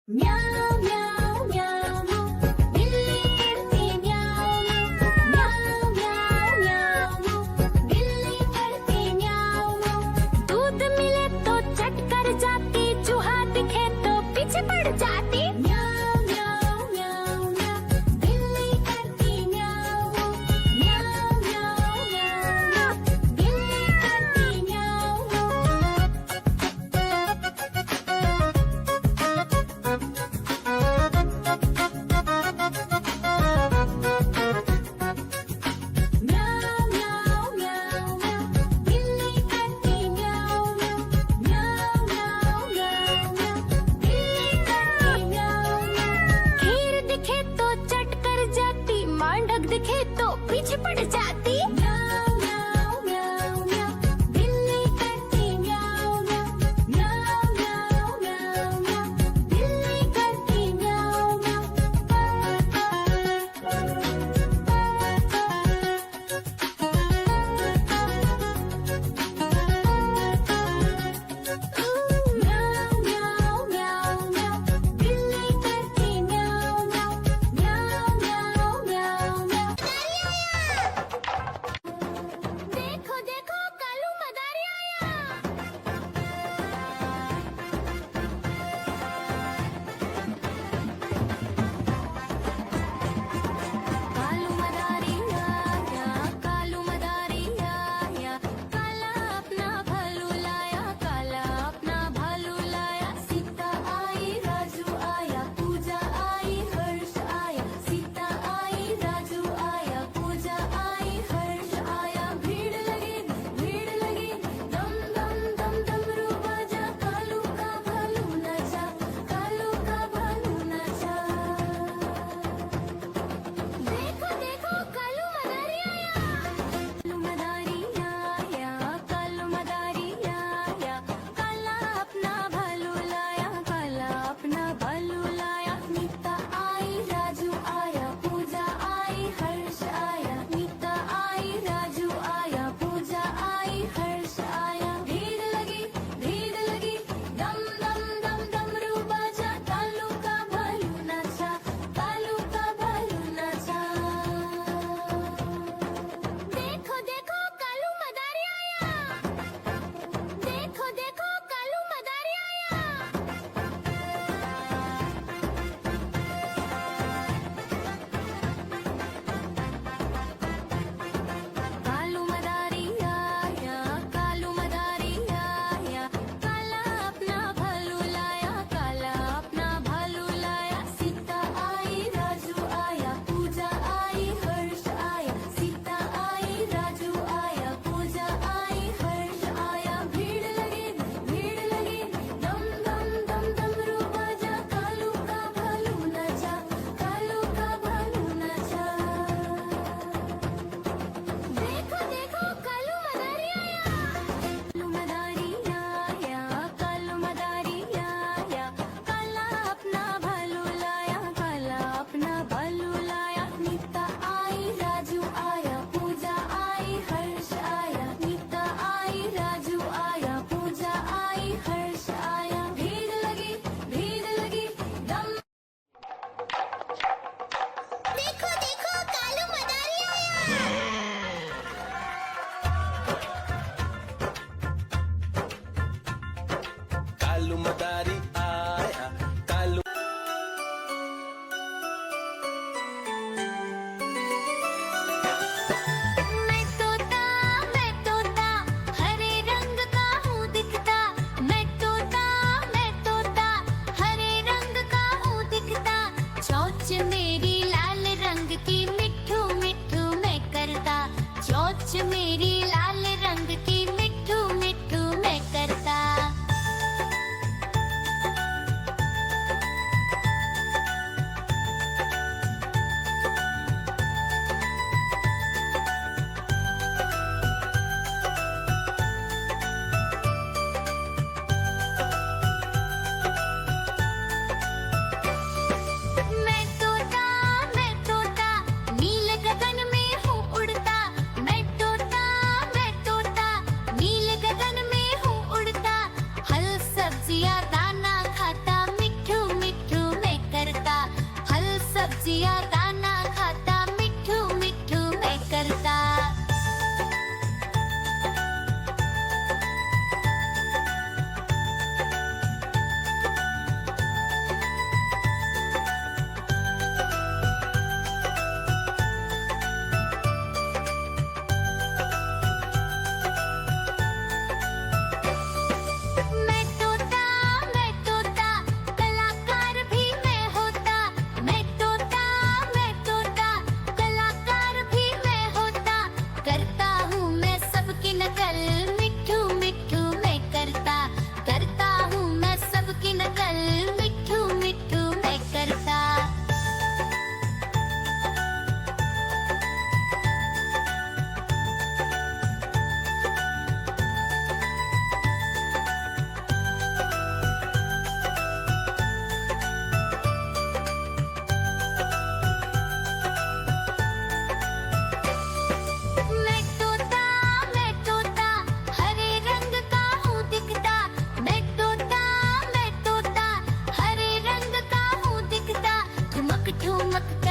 म्याऊं म्याऊं म्याऊं बिल्ली करती म्याऊं म्याऊं म्याऊं म्याऊं बिल्ली करती म्याऊं। दूध मिले तो चट कर जाती, चूहा दिखे तो पीछे पड़ जाती। म्याऊं म्याऊं म्याऊं म्याऊं बिल्ली करती म्याऊं म्याऊं म्याऊं म्याऊं बिल्ली करती म्याऊं। म्याऊं म्याऊं म्याऊं म्याऊं बिल्ली करती म्याऊं म्याऊं म्याऊं म्याऊं म्याऊं बिल्ली करती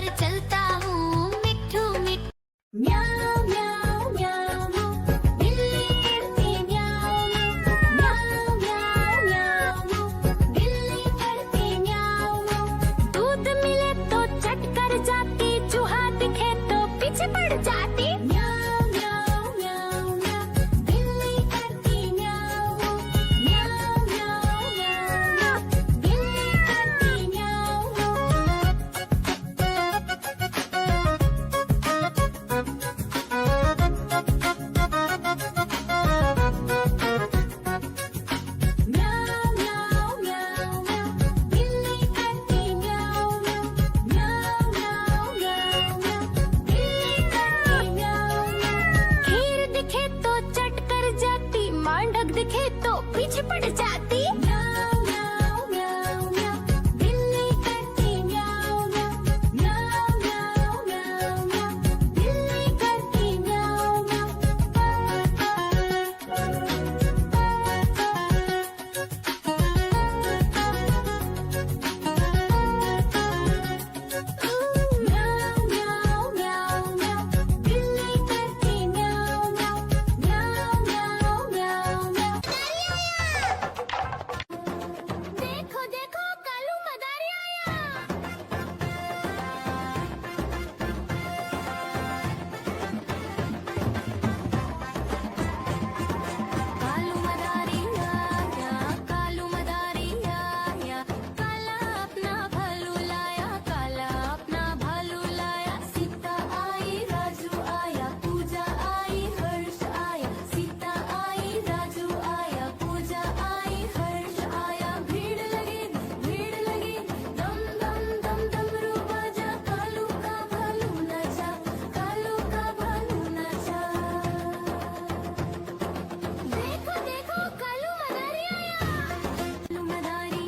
पर चलता हूँ मिट्ठू मिट्ठू म्याऊं म्याऊं म्याऊं म्याऊं बिल्ली करती म्याऊं म्याऊं म्याऊं म्याऊं म्याऊं बिल्ली करती म्याऊं म्याऊं दूध मिले तो चट कर जाती चूहा दिखे तो पीछे पड़ जाती म्याऊं म्याऊं म्याऊं म्याऊं बिल्ली करती म्याऊं म्याऊं म्याऊं म्याऊं म्याऊं बिल्ली करती म्याऊं म्याऊं म्याऊं म्याऊं म्याऊं बिल्ली करती म्याऊं म्याऊं म्याऊं म्याऊं म्याऊं म्याऊं बिल्ली करती म्याऊं म्याऊं खीर दिखे तो चट कर जाती मांडक दिखे तो पीछे पड़ जाती म्याऊं म्याऊं म्याऊं म्याऊं बिल्ली करती म्याऊं म्याऊं म्याऊं म्याऊं म्याऊं म्याऊं बिल्ली करती म्याऊं म्याऊं म्याऊं म्याऊं म्याऊं बिल्ली करती म्याऊं म्याऊं म्याऊं म्याऊं म्याऊं म्याऊं देखो देखो कालू मदारी आया कालू मदारी आया कालू मदारी आया काला अपना भालू लाया काला अपना भालू लाया सीता आई राजू आया पूजा आई हर्ष आया सीता आई राजू आया पूजा आई हर्ष आया भीड़ लगी दम दम दम डमरू बाजा कालू का भालू नाचा कालू का भालू नाचा देखो देखो कालू मदारी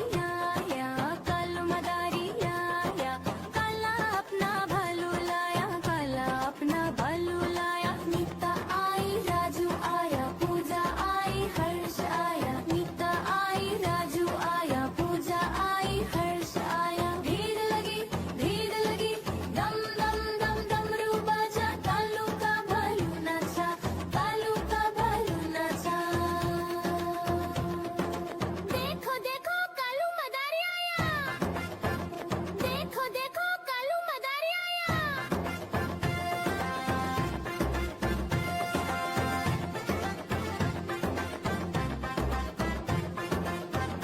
आया कालू मदारी आया काला अपना भालू लाया काला अपना भालू लाया नीता आई राजू आया पूजा आई हर्ष आया नीता आई राजू आया पूजा आई हर्ष आया भीड़ लगी दम दम दम डमरू बाजा कालू का भालू नाचा कालू का भालू नाचा देखो देखो कालू मदारी आया देखो देखो कालू मदारी आया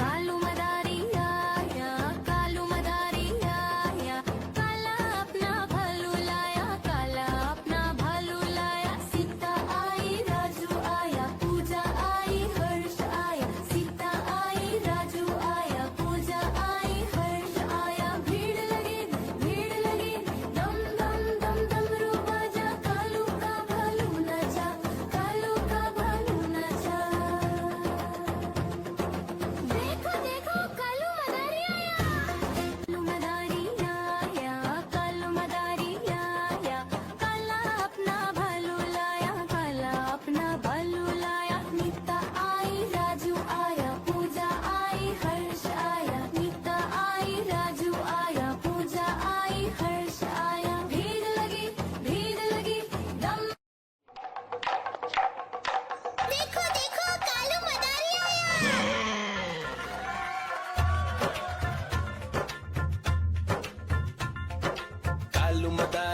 कालू मदारी आया कालू मदारी आया काला अपना भालू लाया काला अपना भालू लाया सीता आई राजू आया पूजा आई हर्ष आया सीता आई राजू आया पूजा आई हर्ष आया भीड़ लगी दम दम दम डमरू बाजा कालू का भालू नाचा कालू का भालू नाचा देखो देखो कालू मदारी आया कालू मदारी आया काला अपना भालू लाया काला अपना भालू लाया नीता आई राजू आया पूजा आई हर्ष आया नीता आई राजू आया पूजा आई हर्ष आया भीड़ लगी दम देखो देखो कालू मदारी आया कालू मदारी